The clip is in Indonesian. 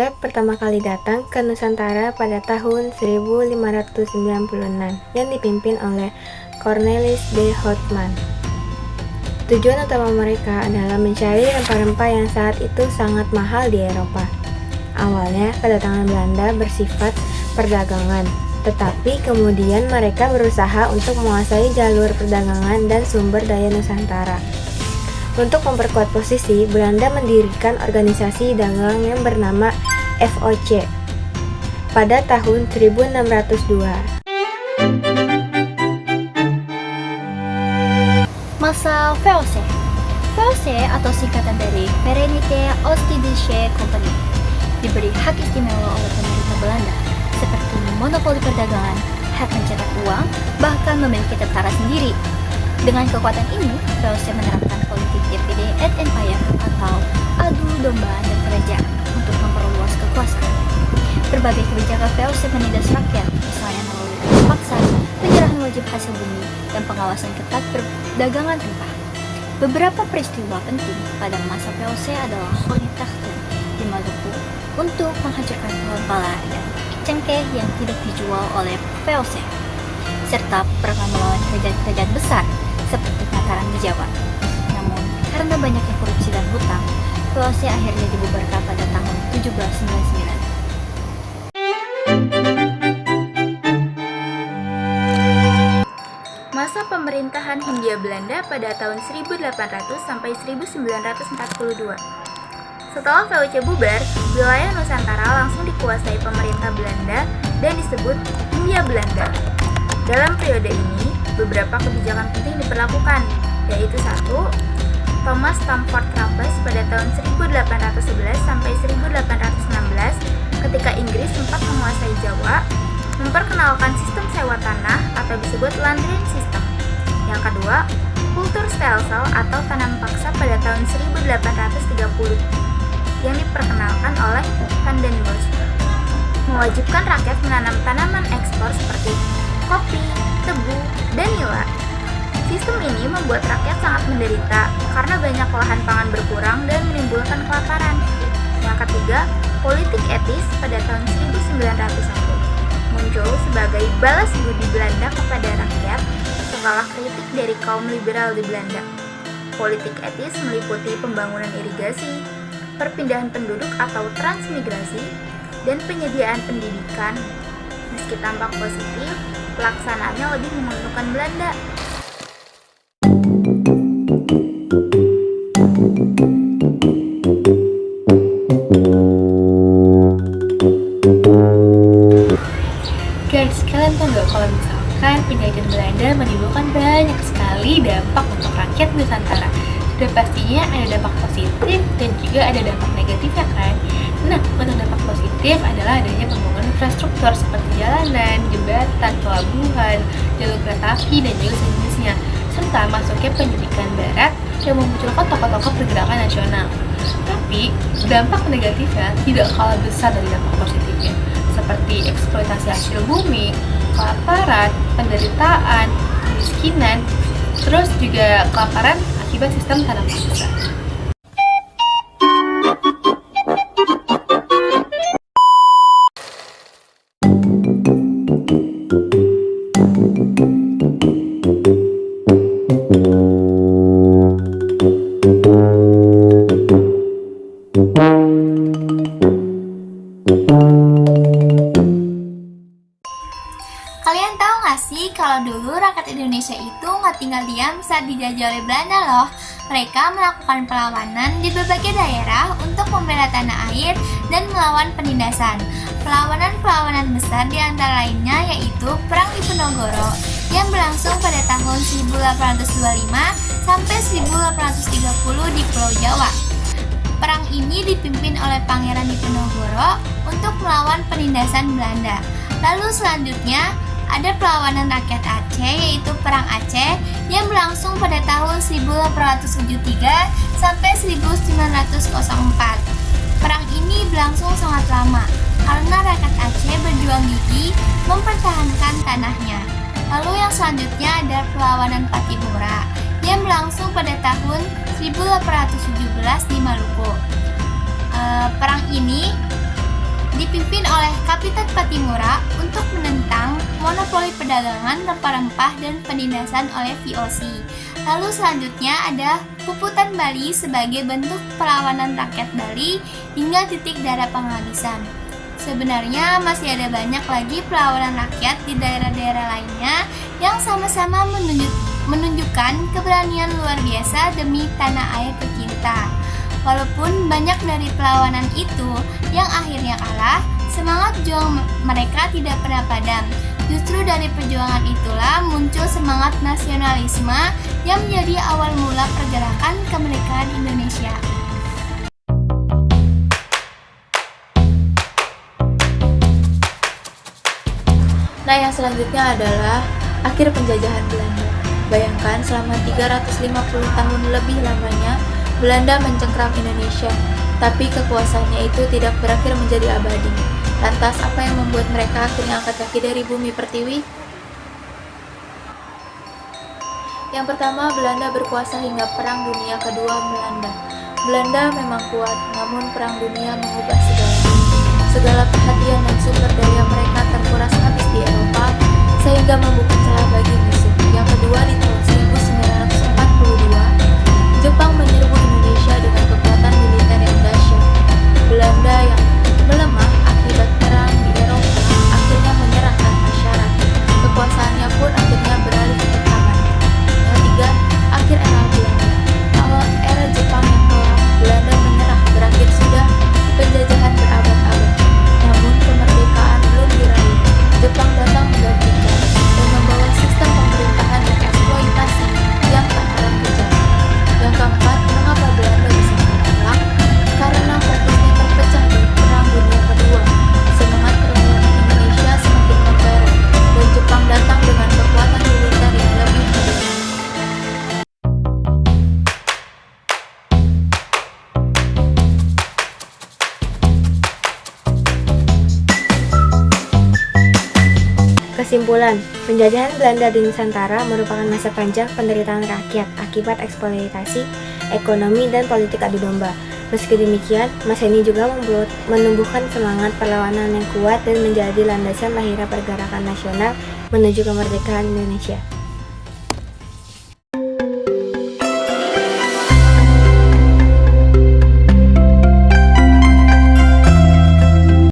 Belanda pertama kali datang ke Nusantara pada tahun 1596 yang dipimpin oleh Cornelis de Houtman. Tujuan utama mereka adalah mencari rempah-rempah yang saat itu sangat mahal di Eropa. Awalnya, kedatangan Belanda bersifat perdagangan, tetapi kemudian mereka berusaha untuk menguasai jalur perdagangan dan sumber daya Nusantara. Untuk memperkuat posisi, Belanda mendirikan organisasi dagang yang bernama VOC pada tahun 1602. Masa VOC. VOC atau singkatan dari Verenigde Oost-Indische Compagnie diberi hak istimewa oleh pemerintah Belanda seperti monopoli perdagangan, hak mencetak uang, bahkan memiliki tentara sendiri. Dengan kekuatan ini, VOC menerapkan politik divided et imperium atau adu domba dan kerajaan untuk memperluas kekuasaan. Berbagai kebijakan VOC menindas rakyat, misalnya melalui kawin paksa, penyerahan wajib hasil bumi, dan pengawasan ketat perdagangan rempah. Beberapa peristiwa penting pada masa VOC adalah Holy Tachtun di Maluku untuk menghancurkan pohon pala dan cengkeh yang tidak dijual oleh VOC, serta perang melawan kerajaan-kerajaan besar seperti Mataram di Jawa. Namun, karena banyaknya korupsi dan hutang, VOC akhirnya dibubarkan pada tahun 1799. Masa pemerintahan Hindia Belanda pada tahun 1800 sampai 1942. Setelah VOC bubar, wilayah Nusantara langsung dikuasai pemerintah Belanda dan disebut Hindia Belanda. Dalam periode ini, beberapa kebijakan penting diberlakukan, yaitu 1. Thomas Stamford Raffles pada tahun 1811 sampai 1816 ketika Inggris sempat menguasai Jawa, memperkenalkan sistem sewa tanah atau disebut landgrant system. Yang kedua, Kulturstelsel atau tanam paksa pada tahun 1830 yang diperkenalkan oleh Van den Bosch, mewajibkan rakyat menanam tanaman ekspor seperti kopi, tebu, dan nila. Sistem ini membuat rakyat sangat menderita karena banyak lahan pangan berkurang dan menimbulkan kelaparan. Yang ketiga, politik etis pada tahun 1901 muncul sebagai balas budi Belanda kepada rakyat setelah kritik dari kaum liberal di Belanda. Politik etis meliputi pembangunan irigasi, perpindahan penduduk atau transmigrasi, dan penyediaan pendidikan. Meski tampak positif, pelaksanaannya lebih menguntungkan Belanda. Guys, kalian tahu nggak kalau misalkan penjajahan Belanda menimbulkan banyak sekali dampak untuk rakyat Nusantara? Sudah pastinya ada dampak positif dan juga ada dampak negatifnya kan? Nah, untuk dampak positif adalah adanya pembangunan infrastruktur seperti jalanan, jembatan, pelabuhan, jalur kereta api, dan juga sejenisnya, serta masuknya pendidikan barat yang memunculkan tokoh-tokoh pergerakan nasional. Tapi, dampak negatifnya tidak kalah besar dari dampak positifnya, seperti eksploitasi hasil bumi, kelaparan, penderitaan, kemiskinan, terus juga kelaparan akibat sistem tanam paksa. Kalian tahu nggak sih kalau dulu rakyat Indonesia itu nggak tinggal diam saat dijajah oleh Belanda loh. Mereka melakukan perlawanan di berbagai daerah untuk membela tanah air dan melawan penindasan. Perlawanan-perlawanan besar di antara lainnya yaitu Perang Diponegoro yang berlangsung pada tahun 1825 sampai 1830 di Pulau Jawa. Perang ini dipimpin oleh Pangeran Diponegoro untuk melawan penindasan Belanda. Lalu selanjutnya ada perlawanan rakyat Aceh yaitu Perang Aceh yang berlangsung pada tahun 1873 sampai 1904. Perang ini berlangsung sangat lama karena rakyat Aceh berjuang gigih mempertahankan tanahnya. Lalu yang selanjutnya ada perlawanan Pattimura yang berlangsung pada tahun 1817 di Maluku. Perang ini dipimpin oleh Kapitan Patimura untuk menentang monopoli perdagangan rempah-rempah dan penindasan oleh VOC. Lalu selanjutnya ada Puputan Bali sebagai bentuk perlawanan rakyat Bali hingga titik darah penghabisan. Sebenarnya masih ada banyak lagi perlawanan rakyat di daerah-daerah lainnya yang sama-sama menunjukkan keberanian luar biasa demi tanah air tercinta. Walaupun banyak dari perlawanan itu yang akhirnya kalah, semangat juang mereka tidak pernah padam. Justru dari perjuangan itulah muncul semangat nasionalisme yang menjadi awal mula pergerakan kemerdekaan Indonesia. Nah, yang selanjutnya adalah akhir penjajahan Belanda. Bayangkan selama 350 tahun lebih lamanya Belanda mencengkram Indonesia, tapi kekuasaannya itu tidak berakhir menjadi abadi. Lantas, apa yang membuat mereka akhirnya angkat kaki dari bumi pertiwi? Yang pertama, Belanda berkuasa hingga Perang Dunia Kedua melanda. Belanda memang kuat, namun Perang Dunia mengubah segalanya. Segala perhatian dan sumber daya mereka terkuras habis di Eropa, sehingga membuka celah bagi musuh. Yang kedua, di tahun 1942, Jepang menyerbu Indonesia dengan kekuatan militer yang dahsyat. Belanda yang melemah akibat perang di Eropa akhirnya menyerahkan masyarakat. Kekuasaannya pun akhirnya beralih ke tangannya. Yang tiga, akhir era Belanda. Awal era Jepang yang kelam, Belanda menyerah, berakhir sudah penjajahan berabad-abad. Namun kemerdekaan belum diraih. Jepang datang menggantikan dan membawa sistem pemerintahan yang eksploitasi yang tak kalah kejam. Yang keempat, mengapa Belanda bisa menang? Karena fokusnya terpecah dari Perang Dunia Kedua. Semangat perlawanan Indonesia semakin membara, dan Jepang datang dengan kekuatan militer yang lebih modern. Kesimpulan, penjajahan Belanda di Nusantara merupakan masa panjang penderitaan rakyat akibat eksploitasi, ekonomi, dan politik adu domba. Meski demikian, masa ini juga menumbuhkan semangat perlawanan yang kuat dan menjadi landasan lahirnya pergerakan nasional menuju kemerdekaan Indonesia.